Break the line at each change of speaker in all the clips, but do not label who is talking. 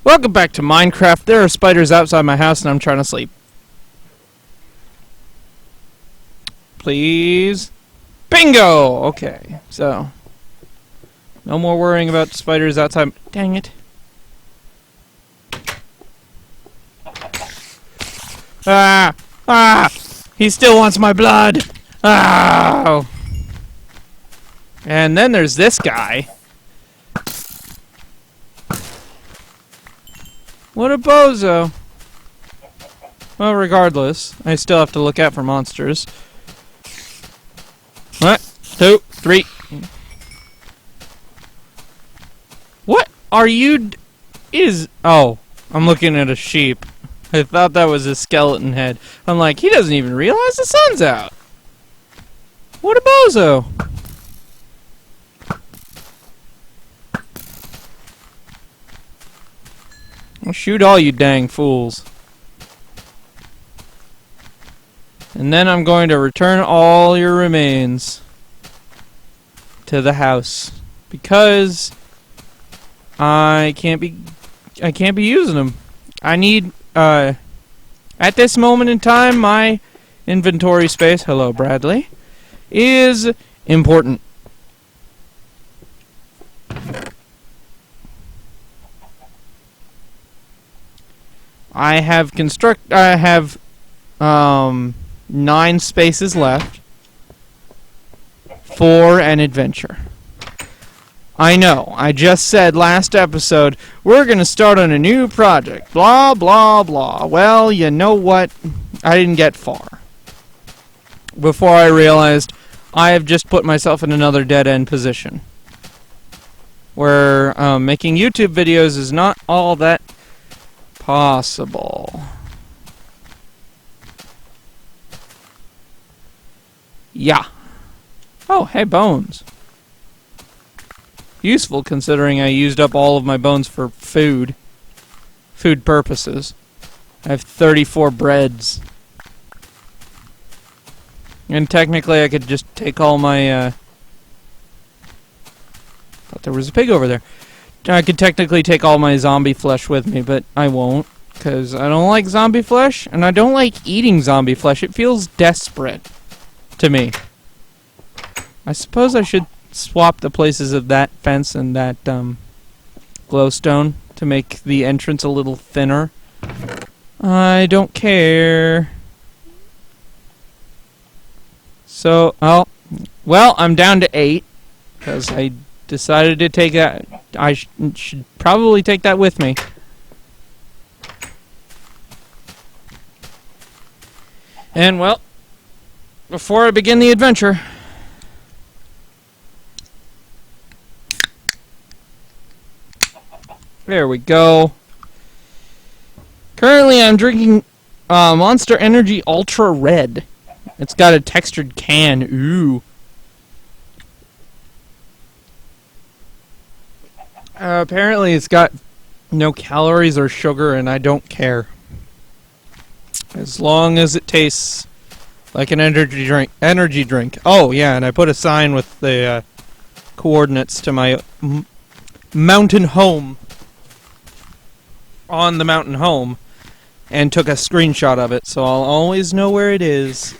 Welcome back to Minecraft. There are spiders outside my house and I'm trying to sleep. Please. Bingo! Okay, so. No more worrying about spiders outside. Dang it. Ah! Ah! He still wants my blood! Ah! And then there's this guy. What a bozo. Well, regardless, I still have to look out for monsters. 1, 2, 3. What are you oh, I'm looking at a sheep. I thought that was a skeleton head. I'm like, he doesn't even realize the sun's out. What a bozo. I'll shoot all you dang fools. And then I'm going to return all your remains to the house because I can't be using them. I need at this moment in time my inventory space, hello Bradley, is important. I have 9 spaces left for an adventure. I know, I just said last episode, we're gonna start on a new project, blah blah blah. Well, you know what? I didn't get far before I realized I have just put myself in another dead-end position where making YouTube videos is not all that possible. Yeah. Oh, hey, bones. Useful considering I used up all of my bones for food purposes. I have 34 breads. And technically I could just take all my thought there was a pig over there. I could technically take all my zombie flesh with me, but I won't, because I don't like zombie flesh, and I don't like eating zombie flesh. It feels desperate to me. I suppose I should swap the places of that fence and that glowstone to make the entrance a little thinner. I don't care. So, well, I'm down to 8, because I decided to take that. I should probably take that with me. And, well, before I begin the adventure, there we go. Currently, I'm drinking Monster Energy Ultra Red. It's got a textured can. Ooh. Apparently it's got no calories or sugar, and I don't care. As long as it tastes like an energy drink. Oh, yeah, and I put a sign with the coordinates to my mountain home on the mountain home and took a screenshot of it, so I'll always know where it is.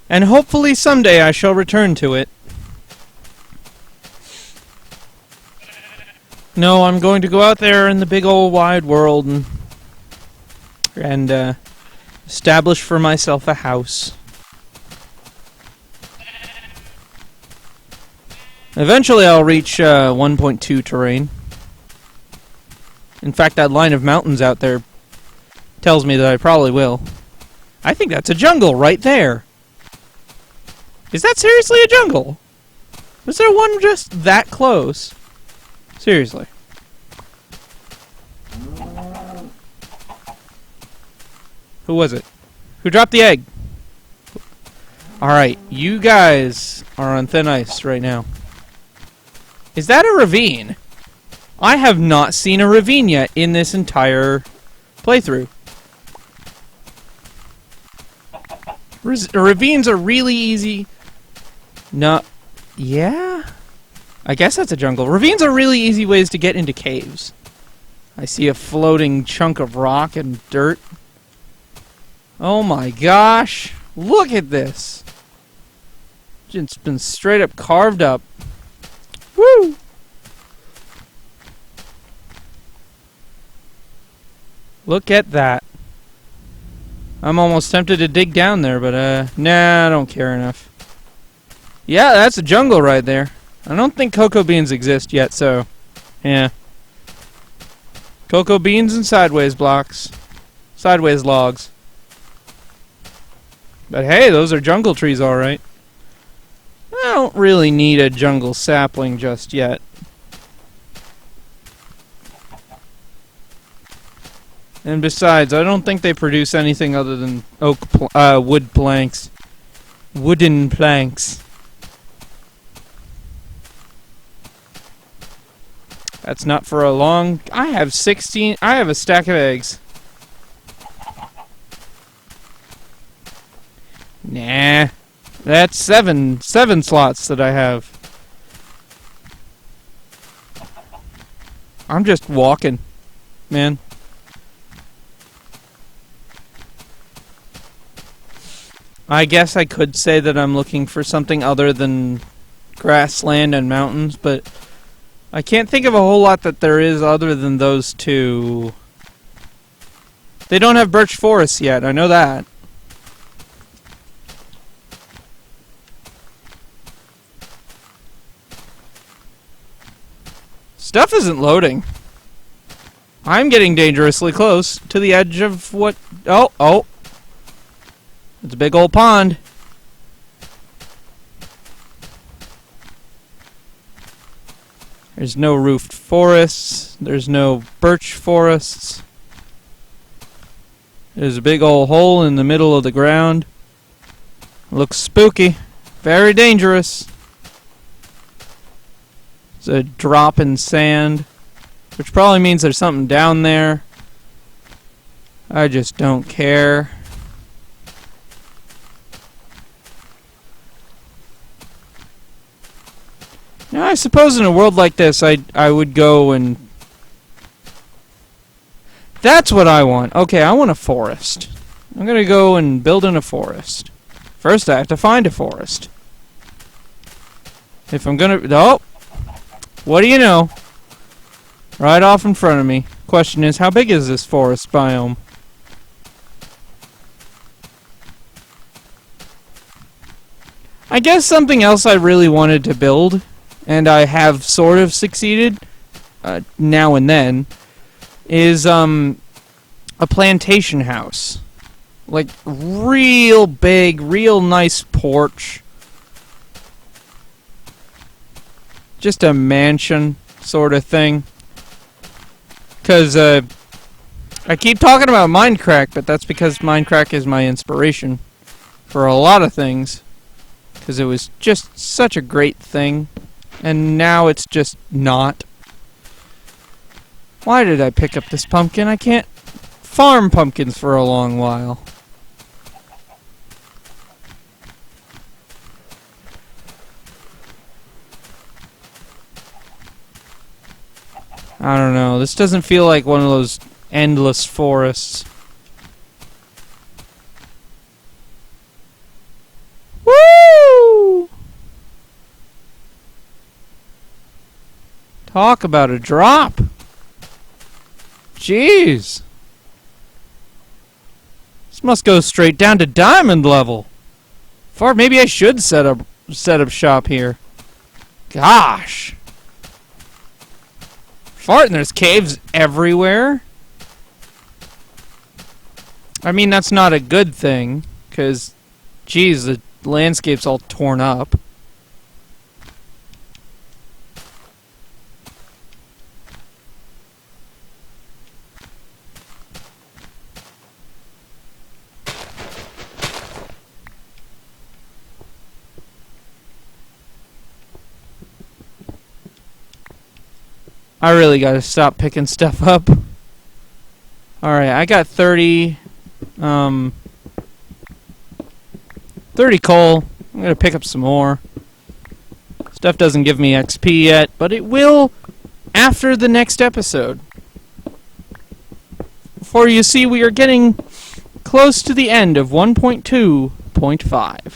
And hopefully someday I shall return to it. No, I'm going to go out there in the big old wide world and establish for myself a house. Eventually I'll reach 1.2 terrain. In fact, that line of mountains out there tells me that I probably will. I think that's a jungle right there. Is that seriously a jungle? Was there one just that close? Seriously. Who was it? Who dropped the egg? Alright, you guys are on thin ice right now. Is that a ravine? I have not seen a ravine yet in this entire playthrough. Ravines are really easy. No. Yeah? I guess that's a jungle. Ravines are really easy ways to get into caves. I see a floating chunk of rock and dirt. Oh my gosh! Look at this! It's been straight up carved up. Woo! Look at that. I'm almost tempted to dig down there, but nah, I don't care enough. Yeah, that's a jungle right there. I don't think cocoa beans exist yet, so yeah. Cocoa beans and sideways blocks. Sideways logs. But hey, those are jungle trees, alright. I don't really need a jungle sapling just yet. And besides, I don't think they produce anything other than wood planks. Wooden planks. That's not for a long... I have a stack of eggs. Nah. That's seven slots that I have. I'm just walking, man. I guess I could say that I'm looking for something other than grassland and mountains, but I can't think of a whole lot that there is other than those two. They don't have birch forests yet, I know that. Stuff isn't loading. I'm getting dangerously close to the edge of what... Oh. It's a big old pond. There's no roofed forests. There's no birch forests. There's a big old hole in the middle of the ground. Looks spooky. Very dangerous. It's a drop in sand, which probably means there's something down there. I just don't care. Now, I suppose in a world like this, I would go and... That's what I want. Okay, I want a forest. I'm gonna go and build in a forest. First, I have to find a forest. If I'm gonna... Oh! What do you know? Right off in front of me. Question is, how big is this forest biome? I guess something else I really wanted to build, and I have sort of succeeded, now and then, is, a plantation house. Like, real big, real nice porch. Just a mansion sort of thing. Because, I keep talking about Minecraft, but that's because Minecraft is my inspiration for a lot of things. Because it was just such a great thing. And now it's just not. Why did I pick up this pumpkin? I can't farm pumpkins for a long while. I don't know. This doesn't feel like one of those endless forests. Woo! Talk about a drop. Jeez. This must go straight down to diamond level. Maybe I should set up shop here. Gosh. Fart, and there's caves everywhere. I mean, that's not a good thing, because, geez, the landscape's all torn up. I really gotta stop picking stuff up. Alright, I got 30 coal. I'm gonna pick up some more. Stuff doesn't give me XP yet, but it will after the next episode. For you see, we are getting close to the end of 1.2.5.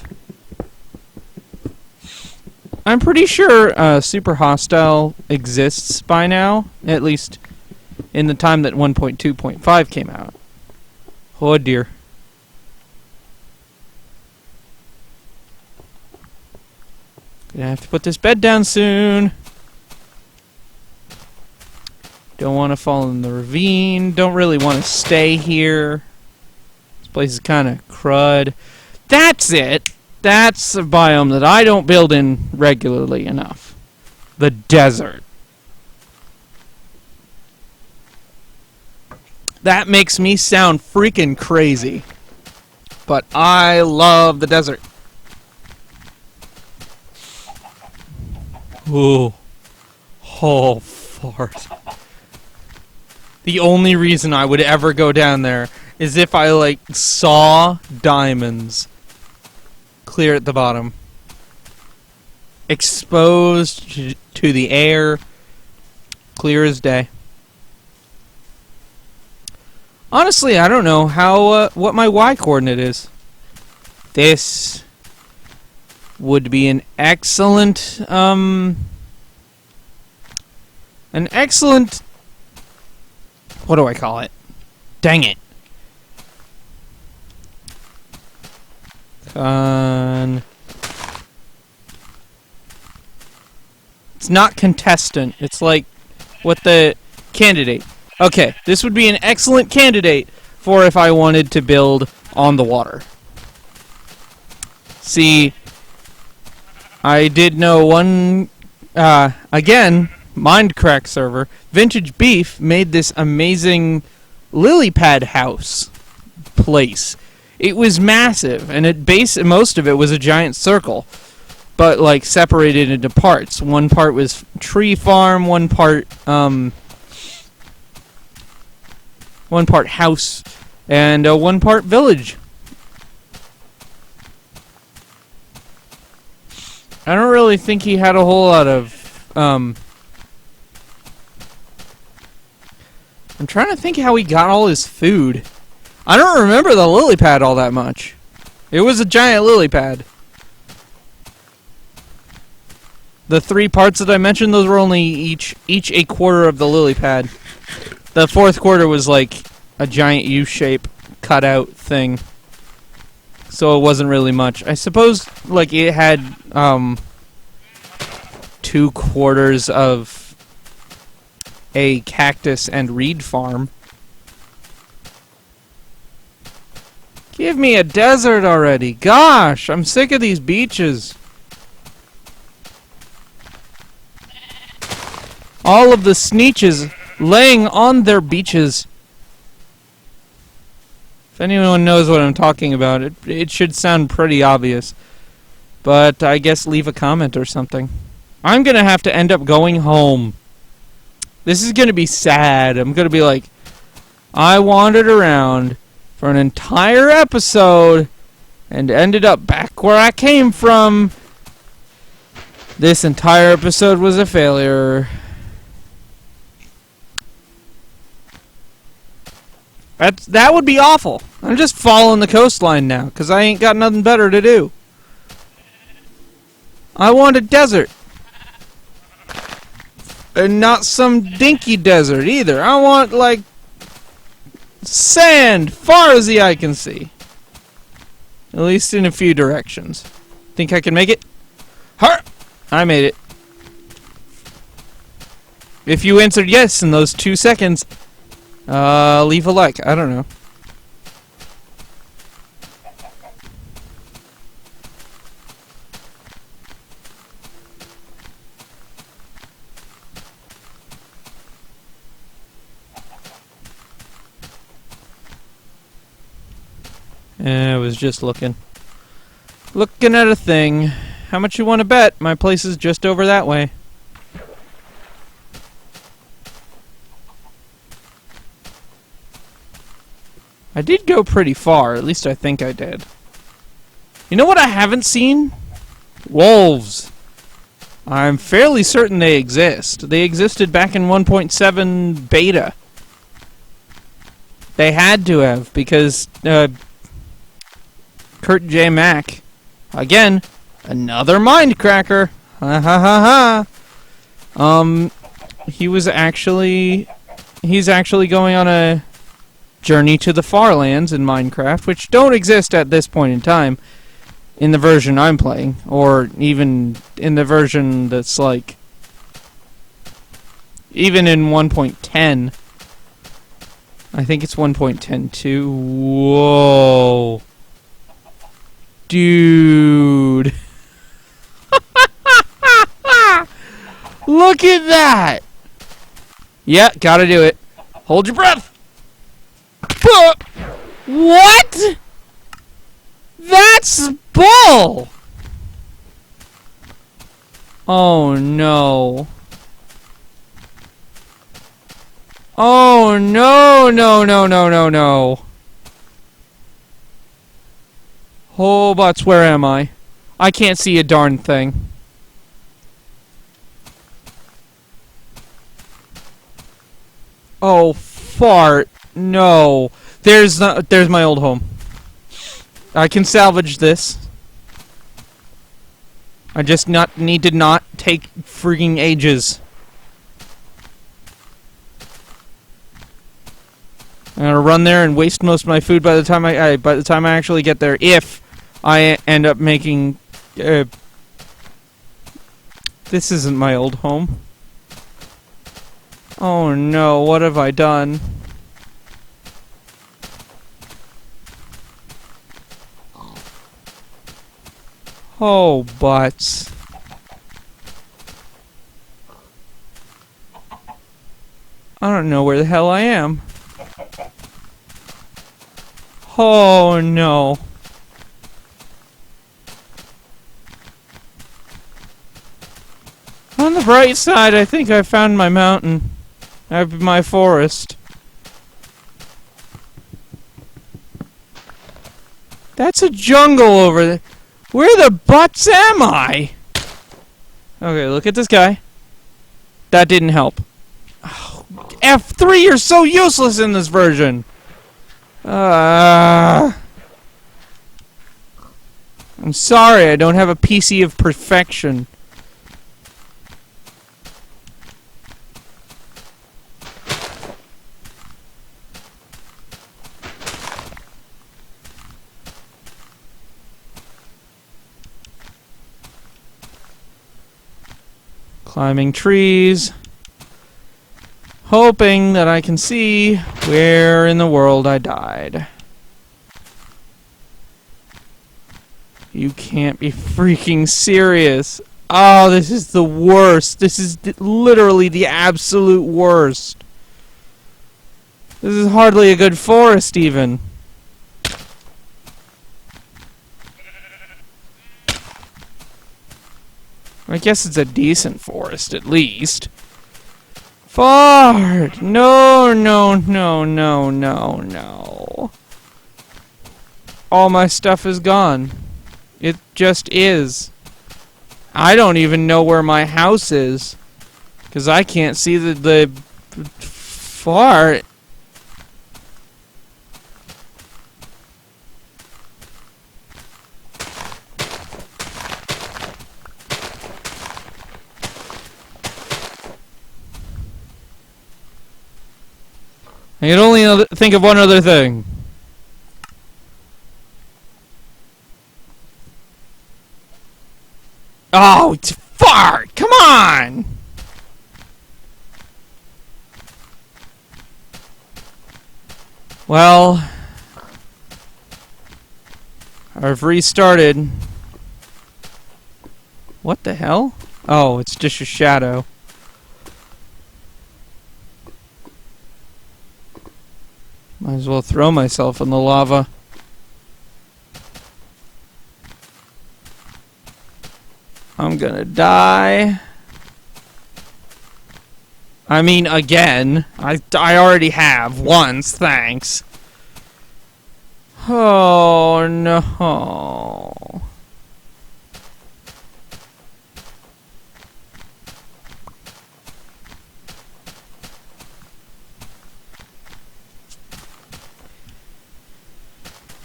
I'm pretty sure Super Hostile exists by now, at least in the time that 1.2.5 came out. Oh dear. Gonna have to put this bed down soon. Don't want to fall in the ravine. Don't really want to stay here. This place is kind of crud. That's it. That's a biome that I don't build in regularly enough. The desert. That makes me sound freaking crazy. But I love the desert. Ooh. Oh, fart. The only reason I would ever go down there is if I, like, saw diamonds clear at the bottom. Exposed to the air. Clear as day. Honestly, I don't know how what my Y coordinate is. This would be an excellent what do I call it? Dang it. It's not contestant. It's like what the candidate. Okay, this would be an excellent candidate for if I wanted to build on the water. See, I did know one, again, Mindcrack server, Vintage Beef made this amazing lily pad house place. It was massive, and most of it was a giant circle, but like separated into parts. One part was tree farm, one part house, and one part village. I don't really think he had a whole lot of, I'm trying to think how he got all his food. I don't remember the lily pad all that much. It was a giant lily pad. The 3 parts that I mentioned, those were only each a quarter of the lily pad. The 4th quarter was like a giant U-shape cutout thing. So it wasn't really much. I suppose like it had 2 quarters of a cactus and reed farm. Give me a desert already. Gosh, I'm sick of these beaches. All of the sneeches laying on their beaches. If anyone knows what I'm talking about, it should sound pretty obvious. But I guess leave a comment or something. I'm going to have to end up going home. This is going to be sad. I'm going to be like, I wandered around for an entire episode and ended up back where I came from. This entire episode was a failure. That would be awful. I'm just following the coastline now, because I ain't got nothing better to do. I want a desert. And not some dinky desert either. I want, like, sand far as the eye can see. At least in a few directions. Think I can make it? Har! I made it. If you answered yes in those 2 seconds, leave a like. I don't know. I was just looking at a thing. How much you want to bet? My place is just over that way. I did go pretty far, at least I think I did. You know what I haven't seen? Wolves. I'm fairly certain they exist. They existed back in 1.7 beta. They had to have, because Kurt J. Mack, again, another mindcracker. Ha ha ha ha. He's actually going on a journey to the far lands in Minecraft, which don't exist at this point in time in the version I'm playing, or even in the version that's like, even in 1.10. I think it's 1.10.2. Whoa. Dude. Look at that! Yeah, gotta do it. Hold your breath! What? That's bull! Oh no. Oh no, no, no, no, no, no. Oh, butts, where am I? I can't see a darn thing. Oh, fart. No. There's my old home. I can salvage this. I just need to not take freaking ages. I'm gonna run there and waste most of my food by the time I actually get there. If I end up making. This isn't my old home. Oh no! What have I done? Oh, butts. I don't know where the hell I am. Oh, no. On the bright side, I think I found my mountain. My forest. That's a jungle over there. Where the butts am I? Okay, look at this guy. That didn't help. Oh, F3, you're so useless in this version. I'm sorry, I don't have a PC of perfection. Climbing trees, hoping that I can see where in the world I died. You can't be freaking serious. Oh, this is the worst. This is literally the absolute worst. This is hardly a good forest, even. I guess it's a decent forest, at least. Fart! No, no, no, no, no, no. All my stuff is gone. It just is. I don't even know where my house is. Because I can't see the fart. I can only think of one other thing. Oh, it's fart! Come on! Well, I've restarted. What the hell? Oh, it's just a shadow. Might as well throw myself in the lava. I'm gonna die. I mean, again. I already have once, thanks. Oh, no.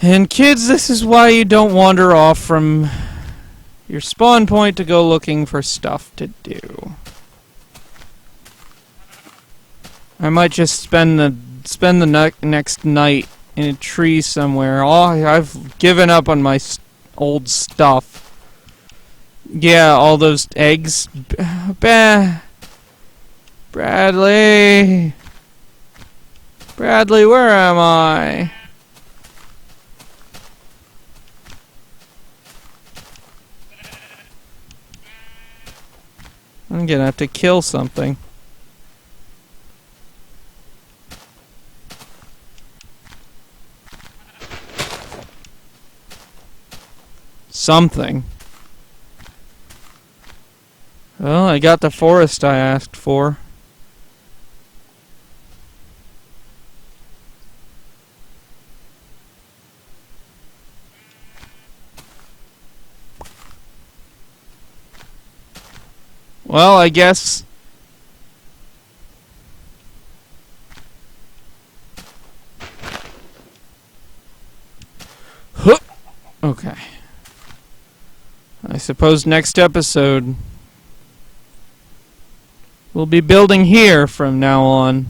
And kids, this is why you don't wander off from your spawn point to go looking for stuff to do. I might just spend the next night in a tree somewhere. Oh, I've given up on my old stuff. Yeah, all those eggs. Bradley! Bradley, where am I? I'm gonna have to kill something. Something. Well, I got the forest I asked for. Well, I guess... Huh. Okay. I suppose next episode we'll be building here from now on.